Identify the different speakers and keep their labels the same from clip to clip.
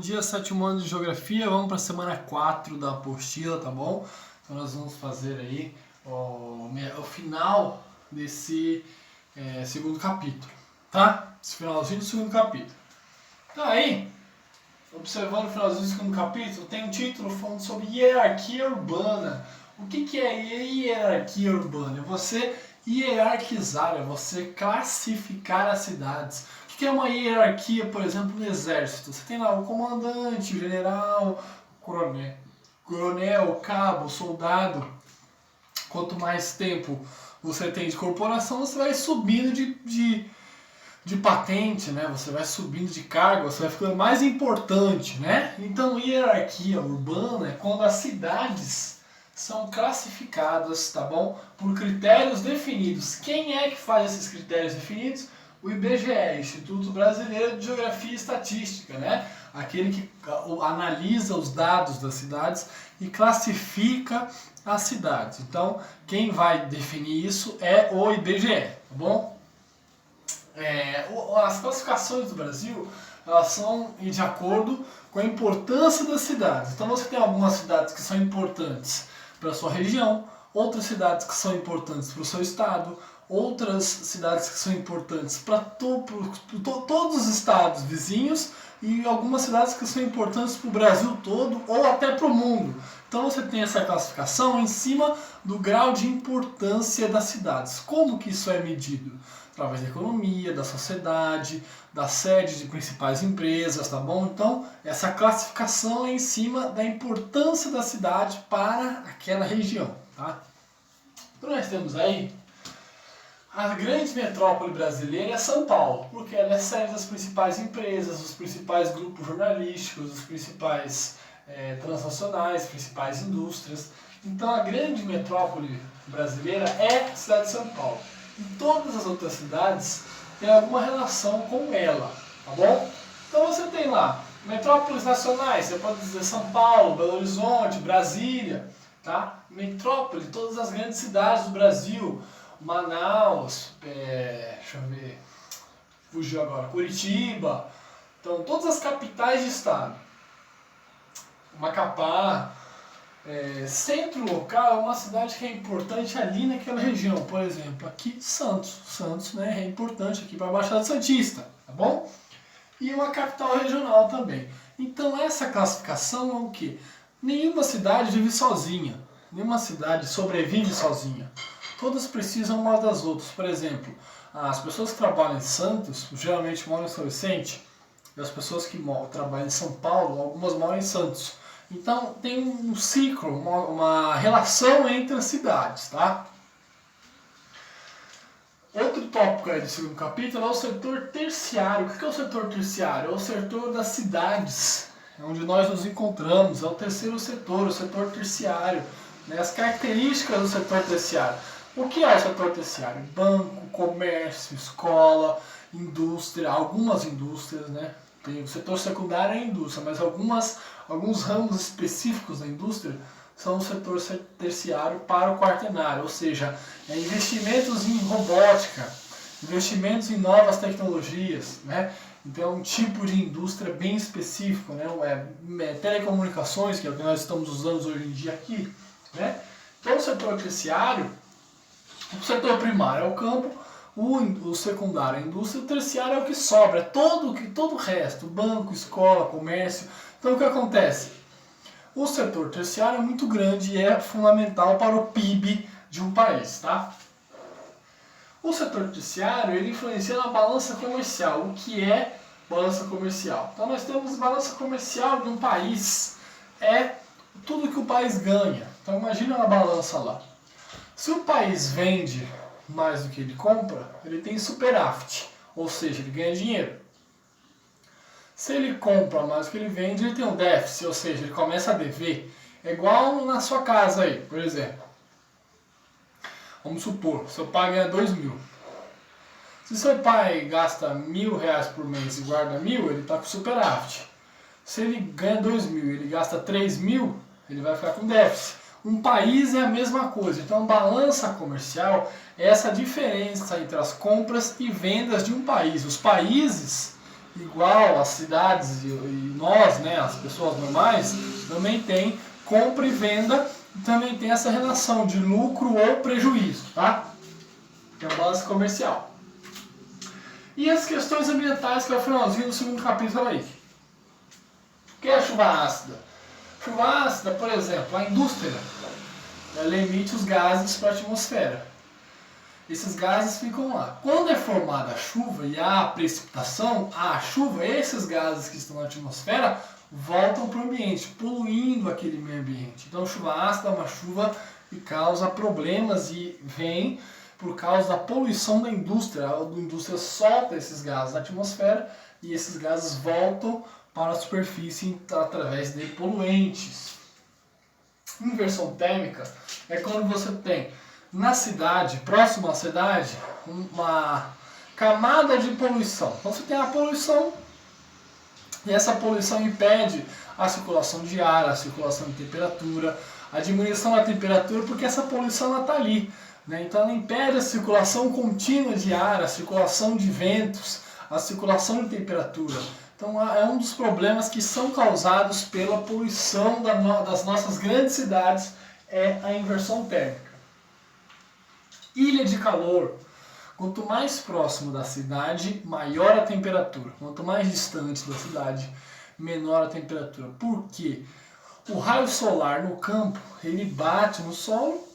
Speaker 1: dia, sétimo ano de Geografia. Vamos para a semana 4 da apostila, tá bom? Então nós vamos fazer aí o final desse segundo capítulo, tá? Esse finalzinho do segundo capítulo. Então aí, observando o finalzinho do segundo capítulo, tem um título falando sobre hierarquia urbana. O que é hierarquia urbana? É você hierarquizar, é você classificar as cidades. O que é uma hierarquia, por exemplo, no exército? Você tem lá o comandante, o general, o coronel, o cabo, o soldado. Quanto mais tempo você tem de corporação, você vai subindo de patente, né? Você vai subindo de cargo, você vai ficando mais importante, né? Então, hierarquia urbana é quando as cidades são classificadas, tá bom? Por critérios definidos. Quem é que faz esses critérios definidos? O IBGE, Instituto Brasileiro de Geografia e Estatística, né? Aquele que analisa os dados das cidades e classifica as cidades. Então, quem vai definir isso é o IBGE, tá bom? As classificações do Brasil, elas são de acordo com a importância das cidades. Então, você tem algumas cidades que são importantes para a sua região, outras cidades que são importantes para o seu estado, outras cidades que são importantes para todos os estados vizinhos e algumas cidades que são importantes para o Brasil todo ou até para o mundo. Então você tem essa classificação em cima do grau de importância das cidades. Como que isso é medido? Através da economia, da sociedade, da sede de principais empresas, tá bom? Então, essa classificação é em cima da importância da cidade para aquela região, tá? Então nós temos aí a grande metrópole brasileira é São Paulo, porque ela é sede das principais empresas, dos principais grupos jornalísticos, dos principais transnacionais, principais indústrias. Então a grande metrópole brasileira é a cidade de São Paulo. E todas as outras cidades têm alguma relação com ela, tá bom? Então você tem lá metrópoles nacionais, você pode dizer São Paulo, Belo Horizonte, Brasília, tá? Metrópole, todas as grandes cidades do Brasil, Manaus, deixa eu ver, fugiu agora, Curitiba, então todas as capitais de estado. Macapá, centro local é uma cidade que é importante ali naquela região, por exemplo, aqui Santos, né, é importante aqui para a Baixada Santista, tá bom? E uma capital regional também. Então essa classificação é o que? Nenhuma cidade vive sozinha, nenhuma cidade sobrevive sozinha. Todas precisam umas das outras. Por exemplo, as pessoas que trabalham em Santos geralmente moram em São Vicente, e as pessoas que trabalham em São Paulo, algumas moram em Santos. Então tem um ciclo, uma relação entre as cidades, tá? Outro tópico aí do segundo capítulo é o setor terciário. O que é o setor terciário? É o setor das cidades, onde nós nos encontramos. É o terceiro setor, o setor terciário, né? As características do setor terciário. O que é o setor terciário? Banco, comércio, escola, indústria, algumas indústrias, né? O setor secundário é a indústria, mas alguns ramos específicos da indústria são o setor terciário para o quaternário, ou seja, investimentos em robótica, investimentos em novas tecnologias, né? Então é um tipo de indústria bem específico, né? Telecomunicações, que é o que nós estamos usando hoje em dia aqui, né? Então o setor terciário, o setor primário é o campo, o secundário é a indústria, o terciário é o que sobra, é todo o resto, banco, escola, comércio. Então o que acontece? O setor terciário é muito grande e é fundamental para o PIB de um país, tá? O setor terciário, ele influencia na balança comercial. O que é balança comercial? Então nós temos balança comercial de um país, é tudo que o país ganha. Então imagina uma balança lá. Se o país vende mais do que ele compra, ele tem superávit, ou seja, ele ganha dinheiro. Se ele compra mais do que ele vende, ele tem um déficit, ou seja, ele começa a dever. É igual na sua casa aí, por exemplo. Vamos supor, seu pai ganha 2.000. Se seu pai gasta R$1.000 por mês e guarda 1.000, ele está com superávit. Se ele ganha 2.000 e ele gasta 3.000, ele vai ficar com déficit. Um país é a mesma coisa. Então, balança comercial é essa diferença entre as compras e vendas de um país. Os países, igual as cidades e nós, né, as pessoas normais, também tem compra e venda e também tem essa relação de lucro ou prejuízo, tá? Que é a balança comercial. E as questões ambientais, que é o finalzinho do segundo capítulo aí. O que é a chuva ácida? Chuva ácida, por exemplo, a indústria, ela emite os gases para a atmosfera. Esses gases ficam lá. Quando é formada a chuva e há precipitação, a chuva, esses gases que estão na atmosfera voltam para o ambiente, poluindo aquele meio ambiente. Então, chuva ácida é uma chuva que causa problemas e vem por causa da poluição da indústria. A indústria solta esses gases na atmosfera e esses gases voltam para a superfície através de poluentes. Inversão térmica é quando você tem na cidade, próximo à cidade, uma camada de poluição. Então você tem a poluição e essa poluição impede a circulação de ar, a circulação de temperatura, a diminuição da temperatura, porque essa poluição está ali. Né? Então ela impede a circulação contínua de ar, a circulação de ventos, a circulação de temperatura. Então é um dos problemas que são causados pela poluição das nossas grandes cidades, é a inversão térmica. Ilha de calor. Quanto mais próximo da cidade, maior a temperatura. Quanto mais distante da cidade, menor a temperatura. Por quê? O raio solar no campo, ele bate no solo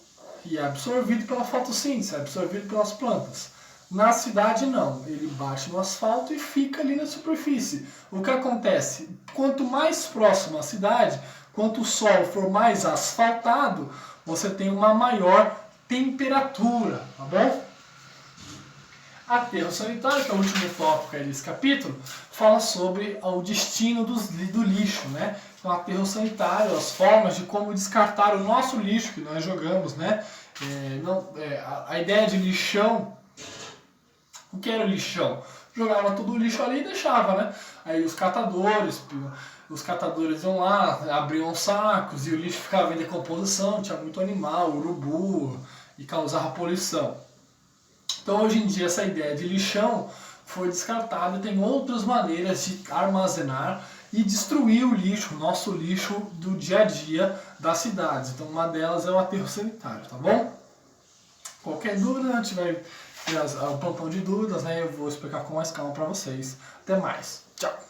Speaker 1: e é absorvido pela fotossíntese, é absorvido pelas plantas. Na cidade não, ele bate no asfalto e fica ali na superfície. O que acontece? Quanto mais próximo à cidade, quanto o solo for mais asfaltado, você tem uma maior temperatura, tá bom? Aterro sanitário, que é o último tópico aí desse capítulo, fala sobre o destino do lixo, né? Então, aterro sanitário, as formas de como descartar o nosso lixo que nós jogamos, né? A ideia de lixão, o que era o lixão? Jogava todo o lixo ali e deixava, né? Aí os catadores iam lá, abriam sacos e o lixo ficava em decomposição, tinha muito animal, urubu, e causava poluição. Então hoje em dia essa ideia de lixão foi descartada e tem outras maneiras de armazenar e destruir o lixo, o nosso lixo do dia a dia das cidades. Então uma delas é o aterro sanitário, tá bom? Qualquer dúvida, a gente vai ter o plantão de dúvidas, né? Eu vou explicar com mais calma para vocês. Até mais. Tchau!